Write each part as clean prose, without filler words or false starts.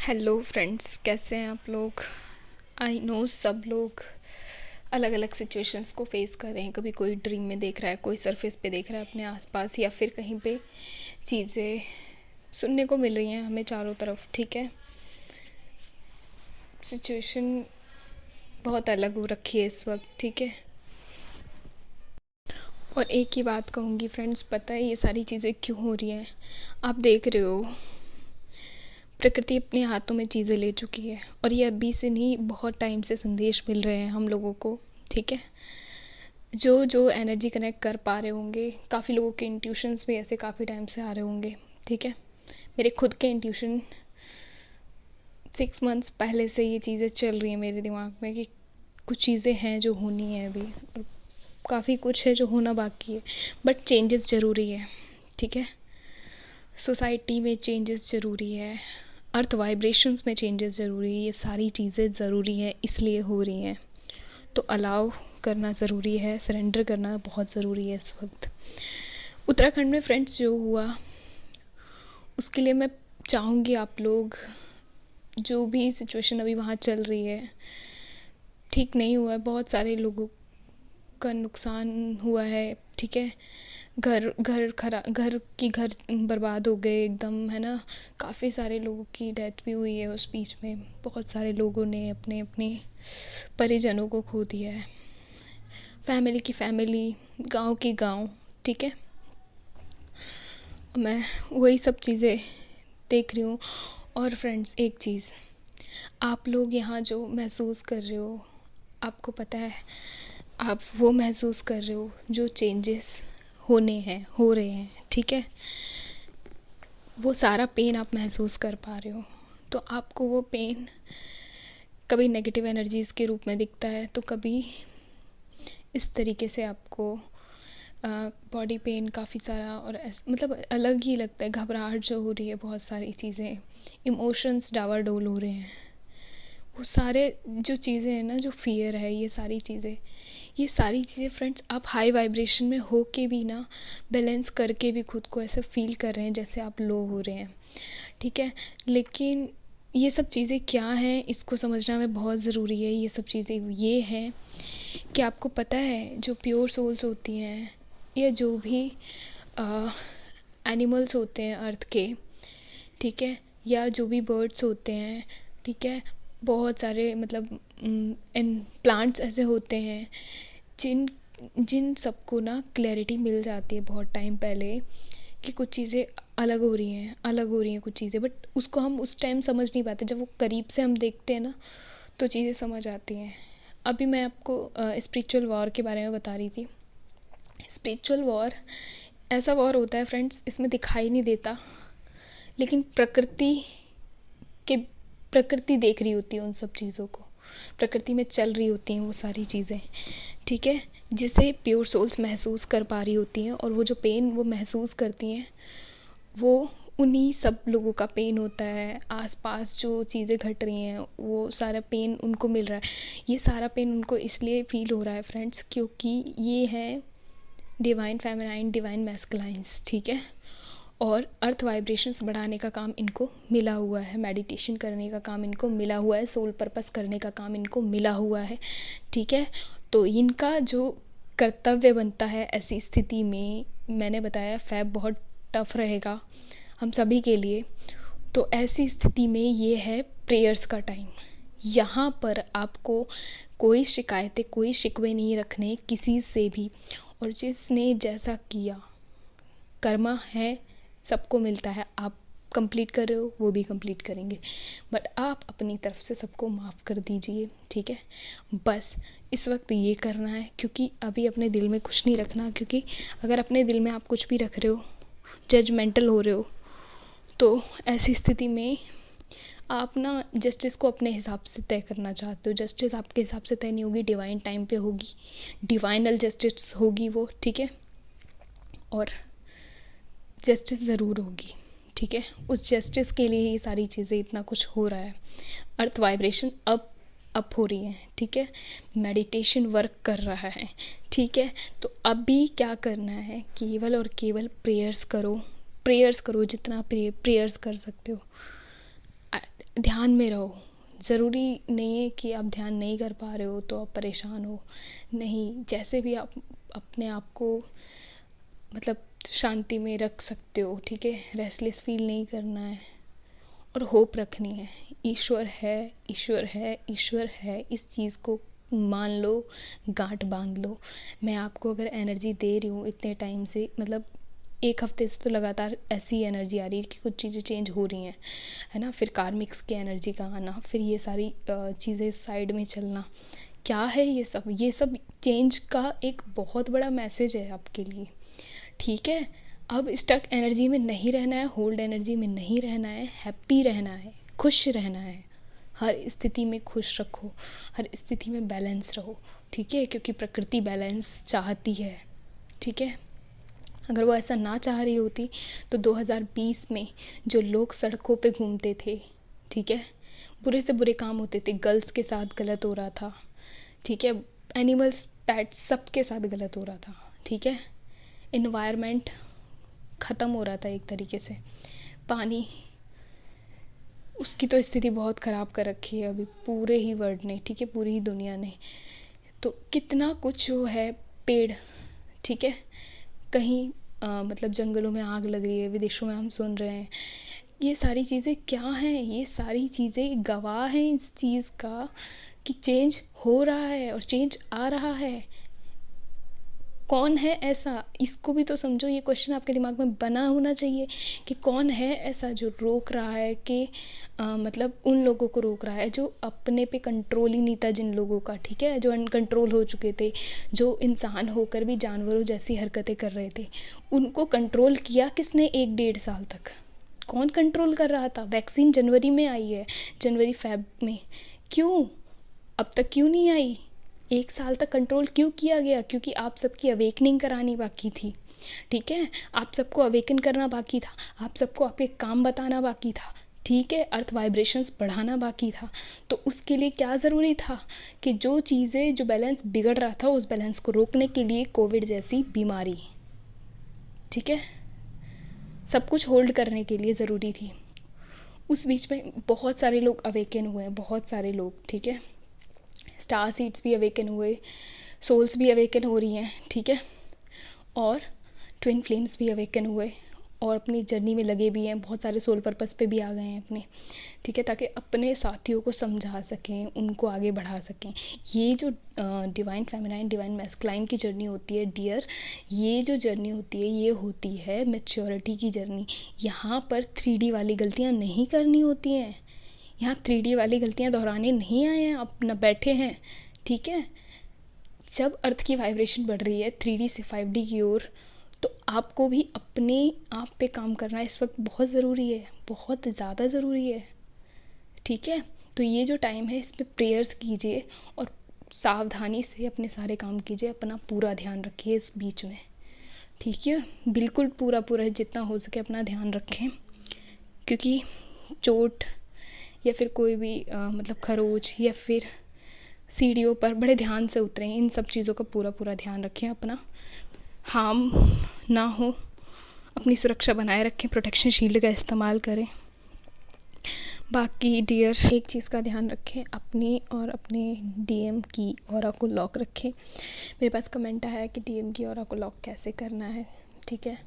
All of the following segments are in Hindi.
हेलो फ्रेंड्स, कैसे हैं आप लोग। आई नो सब लोग अलग अलग सिचुएशंस को फेस कर रहे हैं। कभी कोई ड्रीम में देख रहा है, कोई सरफेस पे देख रहा है अपने आसपास, या फिर कहीं पे चीज़ें सुनने को मिल रही हैं हमें चारों तरफ। ठीक है, सिचुएशन बहुत अलग हो रखी है इस वक्त। ठीक है, और एक ही बात कहूँगी फ्रेंड्स, पता है ये सारी चीज़ें क्यों हो रही हैं। आप देख रहे हो, प्रकृति अपने हाथों में चीज़ें ले चुकी है, और ये अभी से नहीं, बहुत टाइम से संदेश मिल रहे हैं हम लोगों को। ठीक है, जो जो एनर्जी कनेक्ट कर पा रहे होंगे, काफ़ी लोगों के इंट्यूशंस भी ऐसे काफ़ी टाइम से आ रहे होंगे। ठीक है, मेरे खुद के इंट्यूशन 6 मंथ्स पहले से ये चीज़ें चल रही हैं मेरे दिमाग में कि कुछ चीज़ें हैं जो होनी है अभी, और काफ़ी कुछ है जो होना बाकी है, बट चेंजेस ज़रूरी है। ठीक है, सोसाइटी में चेंजेस ज़रूरी है, अर्थ वाइब्रेशंस में चेंजेस ज़रूरी है, ये सारी चीज़ें ज़रूरी हैं, इसलिए हो रही हैं। तो अलाउ करना ज़रूरी है, सरेंडर करना बहुत ज़रूरी है इस वक्त। उत्तराखंड में फ्रेंड्स जो हुआ, उसके लिए मैं चाहूँगी आप लोग, जो भी सिचुएशन अभी वहाँ चल रही है, ठीक नहीं हुआ है, बहुत सारे लोगों का नुकसान हुआ है। ठीक है, घर बर्बाद हो गए एकदम, है ना। काफ़ी सारे लोगों की डेथ भी हुई है उस बीच में, बहुत सारे लोगों ने अपने अपने परिजनों को खो दिया है, फैमिली की फैमिली, गांव की गांव। ठीक है, मैं वही सब चीज़ें देख रही हूँ। और फ्रेंड्स एक चीज़, आप लोग यहाँ जो महसूस कर रहे हो, आपको पता है, आप वो महसूस कर रहे हो जो चेंजेस होने हैं, हो रहे हैं। ठीक है, वो सारा पेन आप महसूस कर पा रहे हो। तो आपको वो पेन कभी नेगेटिव एनर्जीज़ के रूप में दिखता है, तो कभी इस तरीके से आपको बॉडी पेन काफ़ी सारा, और मतलब अलग ही लगता है, घबराहट जो हो रही है, बहुत सारी चीज़ें, इमोशंस डावाडोल हो रहे हैं। वो सारे जो चीज़ें हैं ना, जो फियर है, ये सारी चीज़ें फ्रेंड्स, आप हाई वाइब्रेशन में हो के भी ना, बैलेंस करके भी खुद को ऐसे फील कर रहे हैं जैसे आप लो हो रहे हैं। ठीक है, लेकिन ये सब चीज़ें क्या हैं, इसको समझना में बहुत ज़रूरी है। ये सब चीज़ें ये हैं कि आपको पता है, जो प्योर सोल्स होती हैं, या जो भी एनिमल्स होते हैं अर्थ के, ठीक है, या जो भी बर्ड्स होते हैं, ठीक है, बहुत सारे मतलब इन प्लांट्स ऐसे होते हैं जिन जिन सबको ना क्लैरिटी मिल जाती है बहुत टाइम पहले कि कुछ चीज़ें अलग हो रही हैं कुछ चीज़ें, बट उसको हम उस टाइम समझ नहीं पाते। जब वो करीब से हम देखते हैं ना, तो चीज़ें समझ आती हैं। अभी मैं आपको स्पिरिचुअल वॉर के बारे में बता रही थी। स्पिरिचुअल वॉर ऐसा वॉर होता है फ्रेंड्स, इसमें दिखाई नहीं देता, लेकिन के प्रकृति देख रही होती है उन सब चीज़ों को, प्रकृति में चल रही होती हैं वो सारी चीज़ें। ठीक है, जिसे प्योर सोल्स महसूस कर पा रही होती हैं, और वो जो पेन वो महसूस करती हैं, वो उन्हीं सब लोगों का पेन होता है। आसपास जो चीज़ें घट रही हैं, वो सारा पेन उनको मिल रहा है। ये सारा पेन उनको इसलिए फील हो रहा है फ्रेंड्स, क्योंकि ये है डिवाइन फेमिनाइन, डिवाइन मैस्कुलाइन्स। ठीक है, और अर्थ वाइब्रेशंस बढ़ाने का काम इनको मिला हुआ है, मेडिटेशन करने का काम इनको मिला हुआ है, सोल पर्पस करने का काम इनको मिला हुआ है। ठीक है, तो इनका जो कर्तव्य बनता है ऐसी स्थिति में, मैंने बताया फैब बहुत टफ रहेगा हम सभी के लिए, तो ऐसी स्थिति में ये है प्रेयर्स का टाइम। यहाँ पर आपको कोई शिकायतें, कोई शिकवे नहीं रखने किसी से भी, और जिसने जैसा किया, कर्मा है, सबको मिलता है। आप कंप्लीट कर रहे हो, वो भी कंप्लीट करेंगे, बट आप अपनी तरफ से सबको माफ़ कर दीजिए। ठीक है, बस इस वक्त ये करना है, क्योंकि अभी अपने दिल में कुछ नहीं रखना, क्योंकि अगर अपने दिल में आप कुछ भी रख रहे हो, जजमेंटल हो रहे हो, तो ऐसी स्थिति में आप ना जस्टिस को अपने हिसाब से तय करना चाहते हो। जस्टिस आपके हिसाब से तय नहीं होगी, डिवाइन टाइम पे होगी, डिवाइनल जस्टिस होगी वो। ठीक है, और जस्टिस ज़रूर होगी। ठीक है, उस जस्टिस के लिए ये सारी चीज़ें, इतना कुछ हो रहा है। अर्थ वाइब्रेशन अप हो रही है। ठीक है, मेडिटेशन वर्क कर रहा है। ठीक है, तो अभी क्या करना है, केवल और केवल प्रेयर्स करो, प्रेयर्स करो, जितना प्रेयर्स कर सकते हो। ध्यान में रहो। ज़रूरी नहीं है कि आप ध्यान नहीं कर पा रहे हो तो आप परेशान हो, नहीं, जैसे भी आप अपने आप को मतलब शांति में रख सकते हो, ठीक है। रेस्टलेस फील नहीं करना है और होप रखनी है। ईश्वर है, ईश्वर है, ईश्वर है, इस चीज़ को मान लो, गांठ बांध लो। मैं आपको अगर एनर्जी दे रही हूँ इतने टाइम से, मतलब 1 हफ्ते से तो लगातार ऐसी ही एनर्जी आ रही है कि कुछ चीज़ें चेंज हो रही हैं, है ना। फिर कार्मिक्स की एनर्जी का आना, फिर ये सारी चीज़ें साइड में चलना, क्या है ये सब? ये सब चेंज का एक बहुत बड़ा मैसेज है आपके लिए, ठीक है। अब स्टक एनर्जी में नहीं रहना है, होल्ड एनर्जी में नहीं रहना है, हैप्पी रहना है, खुश रहना है। हर स्थिति में खुश रखो, हर स्थिति में बैलेंस रहो, ठीक है, क्योंकि प्रकृति बैलेंस चाहती है, ठीक है। अगर वो ऐसा ना चाह रही होती तो 2020 में जो लोग सड़कों पे घूमते थे, ठीक है, बुरे से बुरे काम होते थे, गर्ल्स के साथ गलत हो रहा था, ठीक है, एनिमल्स, पैट्स, सबके साथ गलत हो रहा था, ठीक है। इन्वायरमेंट ख़त्म हो रहा था एक तरीके से। पानी, उसकी तो स्थिति बहुत ख़राब कर रखी है अभी पूरे ही वर्ल्ड ने, ठीक है, पूरी ही दुनिया ने। तो कितना कुछ जो है, पेड़, ठीक है, कहीं मतलब जंगलों में आग लग रही है, विदेशों में हम सुन रहे हैं। ये सारी चीज़ें क्या हैं? ये सारी चीज़ें गवाह हैं इस चीज़ का कि चेंज हो रहा है और चेंज आ रहा है। कौन है ऐसा? इसको भी तो समझो। ये क्वेश्चन आपके दिमाग में बना होना चाहिए कि कौन है ऐसा जो रोक रहा है, कि मतलब उन लोगों को रोक रहा है जो अपने पे कंट्रोल ही नहीं था, जिन लोगों का, ठीक है, जो अनकंट्रोल हो चुके थे, जो इंसान होकर भी जानवरों जैसी हरकतें कर रहे थे। उनको कंट्रोल किया किसने 1-1.5 साल तक? कौन कंट्रोल कर रहा था? वैक्सीन जनवरी में आई है, जनवरी फ़ेब में। क्यों अब तक क्यों नहीं आई? 1 साल तक कंट्रोल क्यों किया गया? क्योंकि आप सबकी अवेकनिंग करानी बाकी थी, ठीक है। आप सबको अवेकन करना बाकी था, आप सबको आपके काम बताना बाकी था, ठीक है, अर्थ वाइब्रेशंस बढ़ाना बाकी था। तो उसके लिए क्या ज़रूरी था कि जो चीज़ें, जो बैलेंस बिगड़ रहा था, उस बैलेंस को रोकने के लिए कोविड जैसी बीमारी, ठीक है, सब कुछ होल्ड करने के लिए ज़रूरी थी। उस बीच में बहुत सारे लोग अवेकन हुए हैं, बहुत सारे लोग, ठीक है। स्टार सीड्स भी अवेकन हुए, सोल्स भी अवेकन हो रही हैं, ठीक है, और ट्विन फ्लेम्स भी अवेकन हुए और अपनी जर्नी में लगे भी हैं, बहुत सारे सोल पर्पस पे भी आ गए हैं अपने, ठीक है, ताकि अपने साथियों को समझा सकें, उनको आगे बढ़ा सकें। ये जो डिवाइन फेमिनाइन, डिवाइन मैस्कुलाइन की जर्नी होती है डियर, ये जो जर्नी होती है, ये होती है मैच्योरिटी की जर्नी। यहाँ पर 3D वाली गलतियाँ नहीं करनी होती हैं, यहाँ 3D वाली गलतियाँ दोहराने नहीं आए हैं, आप न बैठे हैं, ठीक है। जब अर्थ की वाइब्रेशन बढ़ रही है 3D से 5D की ओर, तो आपको भी अपने आप पे काम करना इस वक्त बहुत ज़रूरी है, बहुत ज़्यादा ज़रूरी है, ठीक है। तो ये जो टाइम है इस पर प्रेयर्स कीजिए और सावधानी से अपने सारे काम कीजिए, अपना पूरा ध्यान रखिए इस बीच में, ठीक है। बिल्कुल पूरा पूरा जितना हो सके अपना ध्यान रखें, क्योंकि चोट या फिर कोई भी मतलब खरोच या फिर सीढ़ियों पर बड़े ध्यान से उतरें, इन सब चीज़ों का पूरा पूरा ध्यान रखें, अपना हार्म ना हो, अपनी सुरक्षा बनाए रखें, प्रोटेक्शन शील्ड का इस्तेमाल करें। बाकी डियर एक चीज़ का ध्यान रखें, अपनी और अपने डीएम की ऑरा को लॉक रखें। मेरे पास कमेंट आया कि डीएम की ऑरा को लॉक कैसे करना है, ठीक है।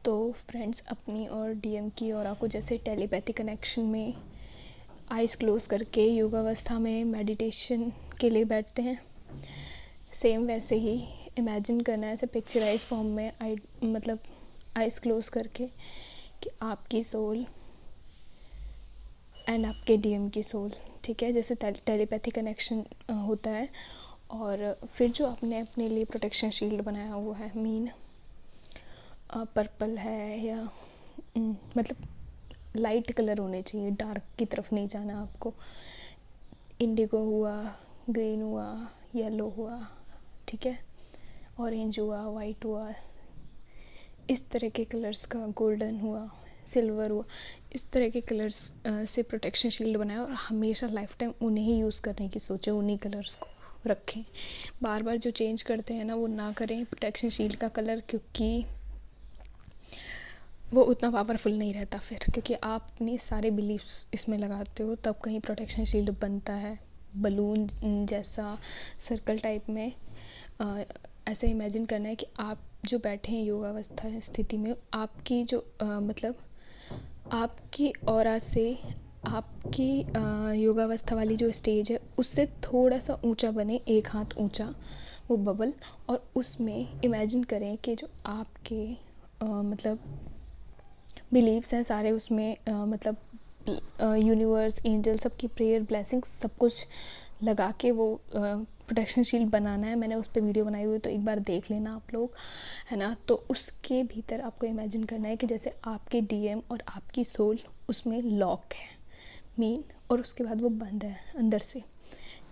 तो फ्रेंड्स, अपनी और डीएम की ऑरा को जैसे टेलीपैथी कनेक्शन में आइज़ क्लोज़ करके योगावस्था में मेडिटेशन के लिए बैठते हैं, सेम वैसे ही इमेजिन करना है, ऐसे पिक्चराइज फॉर्म में, मतलब आइज़ क्लोज़ करके, कि आपकी सोल एंड आपके डीएम की सोल, ठीक है, जैसे टेलीपैथी कनेक्शन होता है। और फिर जो आपने अपने लिए प्रोटेक्शन शील्ड बनाया हुआ है, मीन पर्पल है या मतलब लाइट कलर होने चाहिए, डार्क की तरफ नहीं जाना आपको। इंडिगो हुआ, ग्रीन हुआ, येलो हुआ, ठीक है, ऑरेंज हुआ, वाइट हुआ, इस तरह के कलर्स का, गोल्डन हुआ, सिल्वर हुआ, इस तरह के कलर्स से प्रोटेक्शन शील्ड बनाएं और हमेशा लाइफ टाइम उन्हें ही यूज़ करने की सोचें, उन्हीं कलर्स को रखें। बार बार जो चेंज करते हैं ना, वो ना करें प्रोटेक्शन शील्ड का कलर, क्योंकि वो उतना पावरफुल नहीं रहता फिर, क्योंकि आप अपने सारे बिलीव्स इसमें लगाते हो, तब कहीं प्रोटेक्शन शील्ड बनता है बलून जैसा सर्कल टाइप में। ऐसे इमेजिन करना है कि आप जो बैठे हैं योगावस्था स्थिति में, आपकी जो मतलब आपकी ऑरा से आपकी योगावस्था वाली जो स्टेज है उससे थोड़ा सा ऊंचा बने, एक हाथ ऊंचा वो बबल, और उसमें इमेजिन करें कि जो आपके मतलब बिलीव्स हैं सारे उसमें मतलब यूनिवर्स, एंजल, सबकी प्रेयर, ब्लेसिंग्स, सब कुछ लगा के वो प्रोटेक्शन शील्ड बनाना है। मैंने उस पर वीडियो बनाई हुई, तो एक बार देख लेना आप लोग, है ना। तो उसके भीतर आपको इमेजिन करना है कि जैसे आपके डीएम और आपकी सोल उसमें लॉक है मीन, और उसके बाद वो बंद है अंदर से,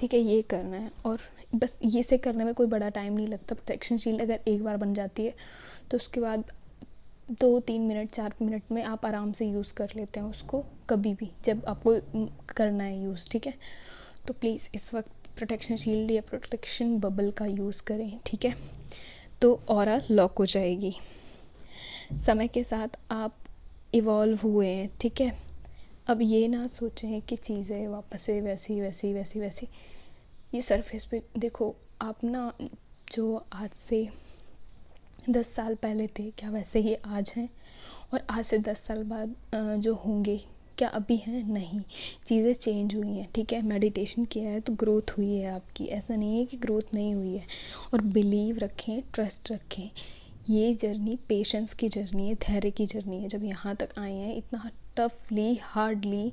ठीक है। ये करना है, और बस ये से करने में कोई बड़ा टाइम नहीं लगता। प्रोटेक्शन शील्ड अगर एक बार बन जाती है तो उसके बाद 2-3 मिनट 4 मिनट में आप आराम से यूज़ कर लेते हैं उसको, कभी भी जब आपको करना है यूज़, ठीक है। तो प्लीज़ इस वक्त प्रोटेक्शन शील्ड या प्रोटेक्शन बबल का यूज़ करें, ठीक है। तो ऑरा लॉक हो जाएगी। समय के साथ आप इवॉल्व हुए हैं, ठीक है। अब ये ना सोचें कि चीज़ें वापस से वैसी वैसी वैसी वैसी, ये सरफेस पे देखो। आप ना जो आज से 10 साल पहले थे, क्या वैसे ही आज हैं? और आज से 10 साल बाद जो होंगे, क्या अभी हैं? नहीं, चीज़ें चेंज हुई हैं, ठीक है। मेडिटेशन किया है तो ग्रोथ हुई है आपकी, ऐसा नहीं है कि ग्रोथ नहीं हुई है। और बिलीव रखें, ट्रस्ट रखें, ये जर्नी पेशेंस की जर्नी है, धैर्य की जर्नी है। जब यहाँ तक आए हैं, इतना टफली हार्डली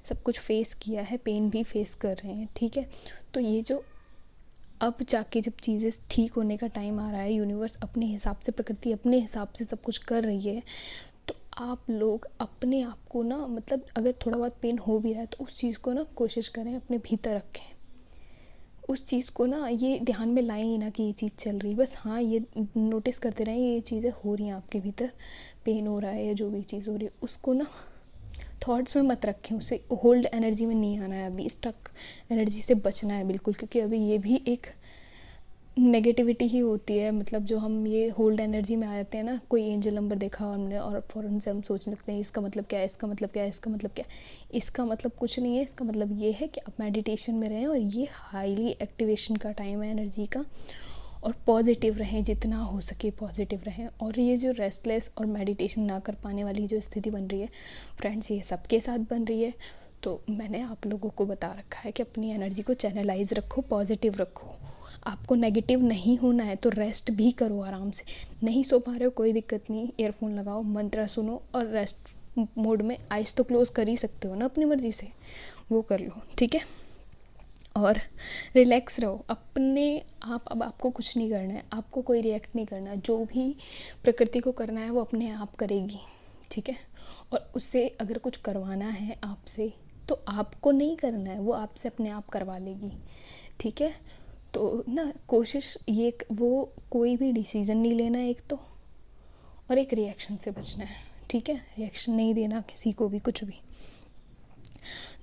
सब कुछ फेस किया है, पेन भी फेस कर रहे हैं, ठीक है। तो ये जो अब जाके जब चीज़ें ठीक होने का टाइम आ रहा है, यूनिवर्स अपने हिसाब से, प्रकृति अपने हिसाब से सब कुछ कर रही है, तो आप लोग अपने आप को ना, मतलब अगर थोड़ा बहुत पेन हो भी रहा है तो उस चीज़ को ना कोशिश करें अपने भीतर रखें। उस चीज़ को ना ये ध्यान में लाएं ही ना कि ये चीज़ चल रही, बस हाँ ये नोटिस करते रहें ये चीज़ें हो रही हैं आपके भीतर, पेन हो रहा है या जो भी चीज़ हो रही है, उसको ना थॉट्स में मत रखें, उसे होल्ड एनर्जी में नहीं आना है, अभी स्टक एनर्जी से बचना है बिल्कुल, क्योंकि अभी ये भी एक नेगेटिविटी ही होती है। मतलब जो हम ये होल्ड एनर्जी में आ जाते हैं ना, कोई एंजल नंबर देखा हमने और फ़ौरन से हम सोचने लगते हैं इसका मतलब क्या है, इसका मतलब क्या है, इसका मतलब क्या है। इसका मतलब कुछ नहीं है, इसका मतलब ये है कि आप मेडिटेशन में रहें और ये हाईली एक्टिवेशन का टाइम है एनर्जी का, और पॉजिटिव रहें, जितना हो सके पॉजिटिव रहें। और ये जो रेस्टलेस और मेडिटेशन ना कर पाने वाली जो स्थिति बन रही है फ्रेंड्स, ये सबके साथ बन रही है। तो मैंने आप लोगों को बता रखा है कि अपनी एनर्जी को चैनलाइज रखो, पॉजिटिव रखो। आपको नेगेटिव नहीं होना है तो रेस्ट भी करो आराम से। नहीं सो पा रहे हो, कोई दिक्कत नहीं, ईयरफोन लगाओ, मंत्र सुनो और रेस्ट मोड में आइज़ तो क्लोज़ कर ही सकते हो ना अपनी मर्ज़ी से, वो कर लो, ठीक है। और रिलैक्स रहो अपने आप। अब आपको कुछ नहीं करना है, आपको कोई रिएक्ट नहीं करना है, जो भी प्रकृति को करना है वो अपने आप करेगी, ठीक है। और उससे अगर कुछ करवाना है आपसे तो आपको नहीं करना है, वो आपसे अपने आप करवा लेगी, ठीक है। तो ना कोशिश ये, वो कोई भी डिसीज़न नहीं लेना है एक तो, और एक रिएक्शन से बचना है, ठीक है। रिएक्शन नहीं देना किसी को भी, कुछ भी।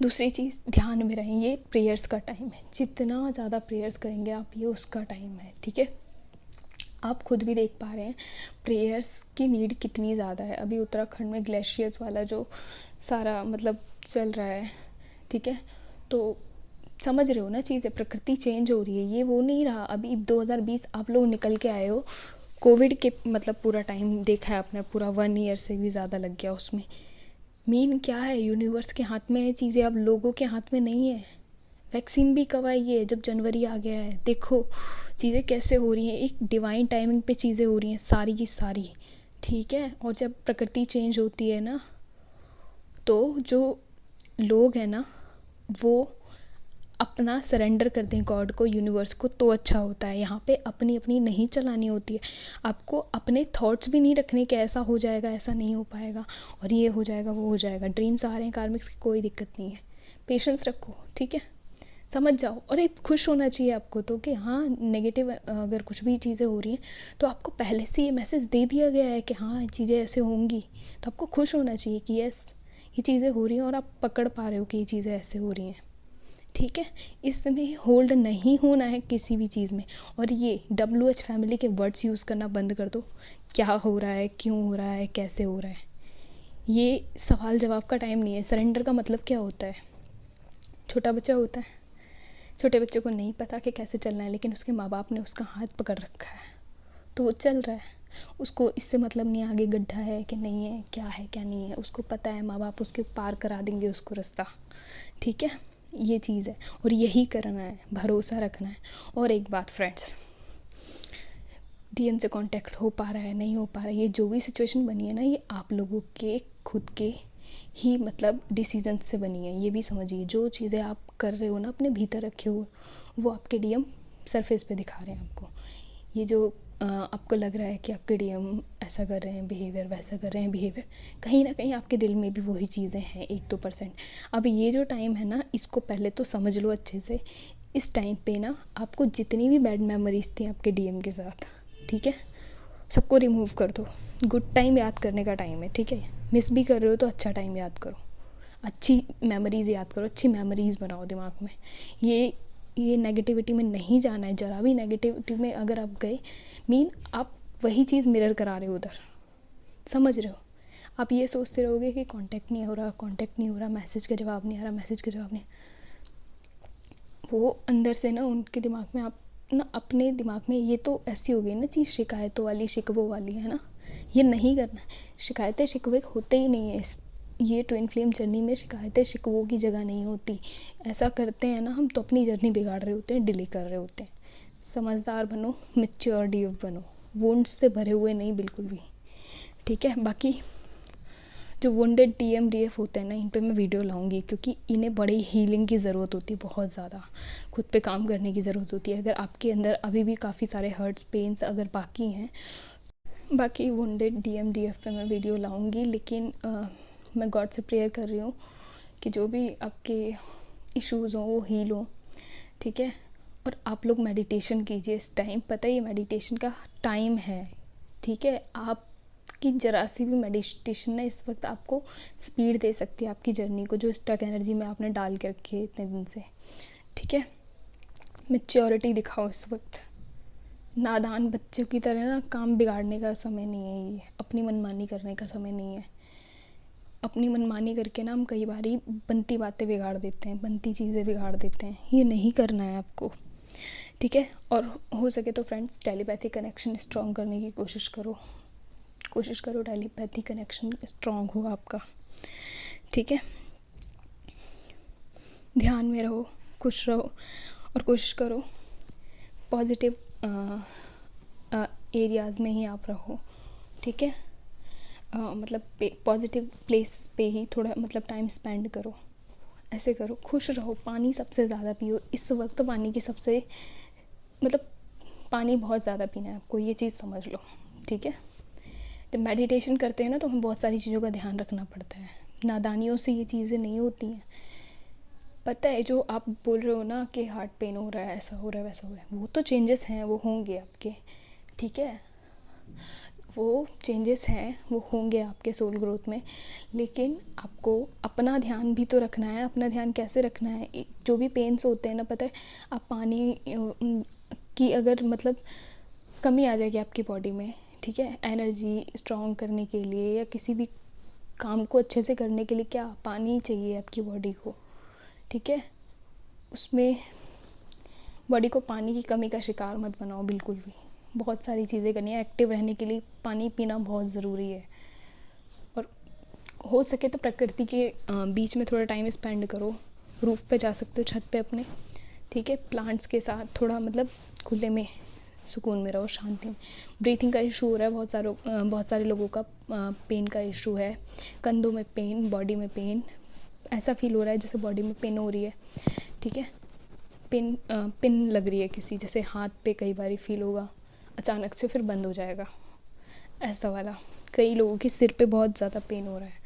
दूसरी चीज़, ध्यान में रहें, ये प्रेयर्स का टाइम है, जितना ज़्यादा प्रेयर्स करेंगे आप, ये उसका टाइम है, ठीक है। आप खुद भी देख पा रहे हैं प्रेयर्स की नीड कितनी ज़्यादा है। अभी उत्तराखंड में ग्लेशियर्स वाला जो सारा मतलब चल रहा है, ठीक है। तो समझ रहे हो ना चीज़ें, प्रकृति चेंज हो रही है, ये वो नहीं रहा। अभी 2020 आप लोग निकल के आए हो, कोविड के मतलब पूरा टाइम देखा है आपने, पूरा 1 ईयर से भी ज़्यादा लग गया उसमें। मेन क्या है, यूनिवर्स के हाथ में है चीज़ें, अब लोगों के हाथ में नहीं है। वैक्सीन भी कब आई है, जब जनवरी आ गया है। देखो चीज़ें कैसे हो रही हैं, एक डिवाइन टाइमिंग पे चीज़ें हो रही हैं सारी की सारी, ठीक है। और जब प्रकृति चेंज होती है ना, तो जो लोग हैं ना वो अपना सरेंडर कर दें गॉड को, यूनिवर्स को, तो अच्छा होता है। यहाँ पे अपनी अपनी नहीं चलानी होती है, आपको अपने थॉट्स भी नहीं रखने के ऐसा हो जाएगा, ऐसा नहीं हो पाएगा, और ये हो जाएगा, वो हो जाएगा। ड्रीम्स आ रहे हैं कार्मिक्स की, कोई दिक्कत नहीं है, पेशेंस रखो, ठीक है। समझ जाओ, और एक खुश होना चाहिए आपको तो, कि हाँ नेगेटिव अगर कुछ भी चीज़ें हो रही हैं तो आपको पहले से ये मैसेज दे दिया गया है कि हाँ चीज़ें ऐसे होंगी, तो आपको खुश होना चाहिए कि यस ये चीज़ें हो रही हैं, और आप पकड़ पा रहे हो कि ये चीज़ें ऐसे हो रही हैं, ठीक है। इसमें होल्ड नहीं होना है किसी भी चीज़ में। और ये WH फैमिली के वर्ड्स यूज़ करना बंद कर दो, क्या हो रहा है, क्यों हो रहा है, कैसे हो रहा है, ये सवाल जवाब का टाइम नहीं है। सरेंडर का मतलब क्या होता है? छोटा बच्चा होता है, छोटे बच्चे को नहीं पता कि कैसे चलना है, लेकिन उसके माँ बाप ने उसका हाथ पकड़ रखा है तो वो चल रहा है। उसको इससे मतलब नहीं आगे गड्ढा है कि नहीं है क्या नहीं है, उसको पता है माँ बाप उसके पार करा देंगे उसको रास्ता। ठीक है, ये चीज़ है और यही करना है, भरोसा रखना है। और एक बात फ्रेंड्स, डीएम से कांटेक्ट हो पा रहा है नहीं हो पा रहा है, ये जो भी सिचुएशन बनी है ना, ये आप लोगों के खुद के ही मतलब डिसीजन से बनी है। ये भी समझिए, जो चीज़ें आप कर रहे हो ना अपने भीतर रखे हो, वो आपके डीएम सरफेस पे दिखा रहे हैं आपको। ये जो आपको लग रहा है कि आपके डीएम ऐसा कर रहे हैं बिहेवियर, वैसा कर रहे हैं बिहेवियर, कहीं ना कहीं आपके दिल में भी वही चीज़ें हैं 1-2%। अब ये जो टाइम है ना, इसको पहले तो समझ लो अच्छे से। इस टाइम पे ना आपको जितनी भी बैड मेमोरीज थी आपके डीएम के साथ, ठीक है, सबको रिमूव कर दो। गुड टाइम याद करने का टाइम है, ठीक है। मिस भी कर रहे हो तो अच्छा टाइम याद करो, अच्छी मेमोरीज़ याद करो, अच्छी मेमोरीज़ बनाओ दिमाग में। ये नेगेटिविटी में नहीं जाना है। ज़रा भी नेगेटिविटी में अगर आप गए, मीन आप वही चीज़ मिरर करा रहे हो उधर, समझ रहे हो? आप ये सोचते रहोगे कि कांटेक्ट नहीं हो रहा, मैसेज का जवाब नहीं आ रहा, वो अंदर से ना उनके दिमाग में, आप ना अपने दिमाग में, ये तो ऐसी हो गई ना चीज़ शिकायतों वाली, शिकवों वाली, है ना। ये नहीं करना है। शिकायतें शिकवे होते ही नहीं है ये ट्विन फ्लेम जर्नी में शिकायतें शिकवों की जगह नहीं होती। ऐसा करते हैं ना हम तो अपनी जर्नी बिगाड़ रहे होते हैं, डिले कर रहे होते हैं। समझदार बनो, मैच्योर डीएफ बनो, वुंड्स से भरे हुए नहीं बिल्कुल भी, ठीक है। बाकी जो वुंडेड डीएम डीएफ होते हैं ना, इन पे मैं वीडियो लाऊंगी, क्योंकि इन्हें बड़ी हीलिंग की ज़रूरत होती है, बहुत ज़्यादा खुद पे काम करने की ज़रूरत होती है। अगर आपके अंदर अभी भी काफ़ी सारे हर्ट्स पेन्स अगर बाकी हैं, बाकी वुंडेड डीएम डीएफ पे मैं वीडियो लाऊंगी। लेकिन मैं गॉड से प्रेयर कर रही हूँ कि जो भी आपके इश्यूज़ हों वो हील हों, ठीक है। और आप लोग मेडिटेशन कीजिए इस टाइम, पता है ये मेडिटेशन का टाइम है, ठीक है। आपकी ज़रा सी भी मेडिटेशन ना इस वक्त आपको स्पीड दे सकती है आपकी जर्नी को, जो स्टक एनर्जी में आपने डाल के रखी है इतने दिन से, ठीक है। मैच्योरिटी दिखाओ इस वक्त। नादान बच्चों की तरह ना काम बिगाड़ने का समय नहीं है ये, अपनी मनमानी करने का समय नहीं है। अपनी मनमानी करके ना हम कई बारी बनती बातें बिगाड़ देते हैं, बनती चीज़ें बिगाड़ देते हैं, ये नहीं करना है आपको, ठीक है। और हो सके तो फ्रेंड्स टेलीपैथी कनेक्शन स्ट्रॉन्ग करने की कोशिश करो टेलीपैथी कनेक्शन स्ट्रॉन्ग हो आपका, ठीक है। ध्यान में रहो, खुश रहो और कोशिश करो पॉजिटिव एरियाज़ में ही आप रहो, ठीक है। मतलब पॉजिटिव प्लेस पे ही थोड़ा मतलब टाइम स्पेंड करो, ऐसे करो, खुश रहो। पानी सबसे ज़्यादा पियो इस वक्त, पानी की सबसे मतलब पानी बहुत ज़्यादा पीना है आपको, ये चीज़ समझ लो, ठीक है। जब मेडिटेशन करते हैं ना तो हमें बहुत सारी चीज़ों का ध्यान रखना पड़ता है, नादानियों से ये चीज़ें नहीं होती हैं। पता है जो आप बोल रहे हो ना कि हार्ट पेन हो रहा है, ऐसा हो रहा है, वैसा हो रहा है, वो तो चेंजेस हैं, वो होंगे आपके, ठीक है। वो चेंजेस हैं, वो होंगे आपके सोल ग्रोथ में। लेकिन आपको अपना ध्यान भी तो रखना है। अपना ध्यान कैसे रखना है? जो भी पेन्स होते हैं ना, पता है आप पानी की अगर मतलब कमी आ जाएगी आपकी बॉडी में, ठीक है, एनर्जी स्ट्रॉन्ग करने के लिए या किसी भी काम को अच्छे से करने के लिए क्या पानी चाहिए आपकी बॉडी को, ठीक है। उसमें बॉडी को पानी की कमी का शिकार मत बनाओ बिल्कुल भी। बहुत सारी चीज़ें करनी है, एक्टिव रहने के लिए पानी पीना बहुत ज़रूरी है। और हो सके तो प्रकृति के बीच में थोड़ा टाइम स्पेंड करो, रूफ पे जा सकते हो, छत पे अपने, ठीक है, प्लांट्स के साथ थोड़ा मतलब खुले में सुकून में रहो, शांति में। ब्रीथिंग का इशू हो रहा है बहुत सारे लोगों का, पेन का इशू है, कंधों में पेन, बॉडी में पेन, ऐसा फील हो रहा है जैसे बॉडी में पेन हो रही है, ठीक है। पिन लग रही है किसी, जैसे हाथ पे कई बार फील होगा अचानक से, फिर बंद हो जाएगा, ऐसा वाला। कई लोगों के सिर पे बहुत ज़्यादा पेन हो रहा है।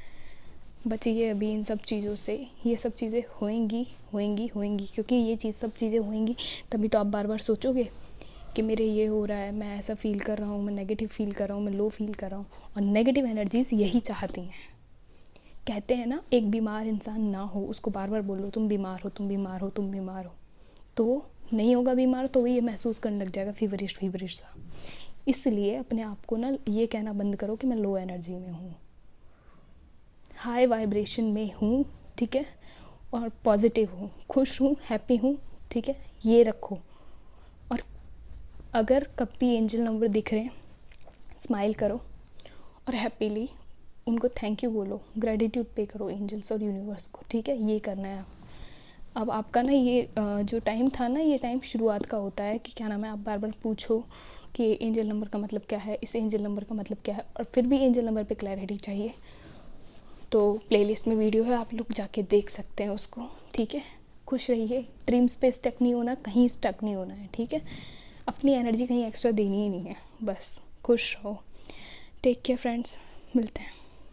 बचिए अभी इन सब चीज़ों से, ये सब चीज़ें होएंगी, क्योंकि ये सब चीज़ें होएंगी तभी तो आप बार बार सोचोगे कि मेरे ये हो रहा है, मैं ऐसा फील कर रहा हूँ, मैं नेगेटिव फील कर रहा हूँ, मैं लो फील कर रहा हूँ। और नेगेटिव एनर्जीज़ यही चाहती हैं। कहते हैं ना, एक बीमार इंसान ना हो उसको बार बार बोलो तुम बीमार हो, तुम बीमार हो, तुम बीमार हो, तो नहीं होगा बीमार, तो वो ये महसूस करने लग जाएगा फीवरिश सा। इसलिए अपने आप को ना ये कहना बंद करो कि मैं लो एनर्जी में हूँ, हाई वाइब्रेशन में हूँ, ठीक है, और पॉजिटिव हूँ, खुश हूँ, हैप्पी हूँ, ठीक है, ये रखो। और अगर कभी एंजल नंबर दिख रहे हैं, स्माइल करो और हैप्पीली उनको थैंक यू बोलो, ग्रेटिट्यूड पे करो एंजल्स और यूनिवर्स को, ठीक है। ये करना है। अब आपका ना ये जो टाइम था ना, ये टाइम शुरुआत का होता है कि क्या नाम है, आप बार बार पूछो कि एंजल नंबर का मतलब क्या है, इस एंजल नंबर का मतलब क्या है, और फिर भी एंजल नंबर पे क्लैरिटी चाहिए तो प्लेलिस्ट में वीडियो है, आप लोग जाके देख सकते हैं उसको, ठीक है। खुश रहिए, ड्रीम्स पे स्टक नहीं होना, कहीं स्टक नहीं होना है, ठीक है। अपनी एनर्जी कहीं एक्स्ट्रा देनी ही नहीं है, बस खुश रहो। टेक केयर फ्रेंड्स, मिलते हैं।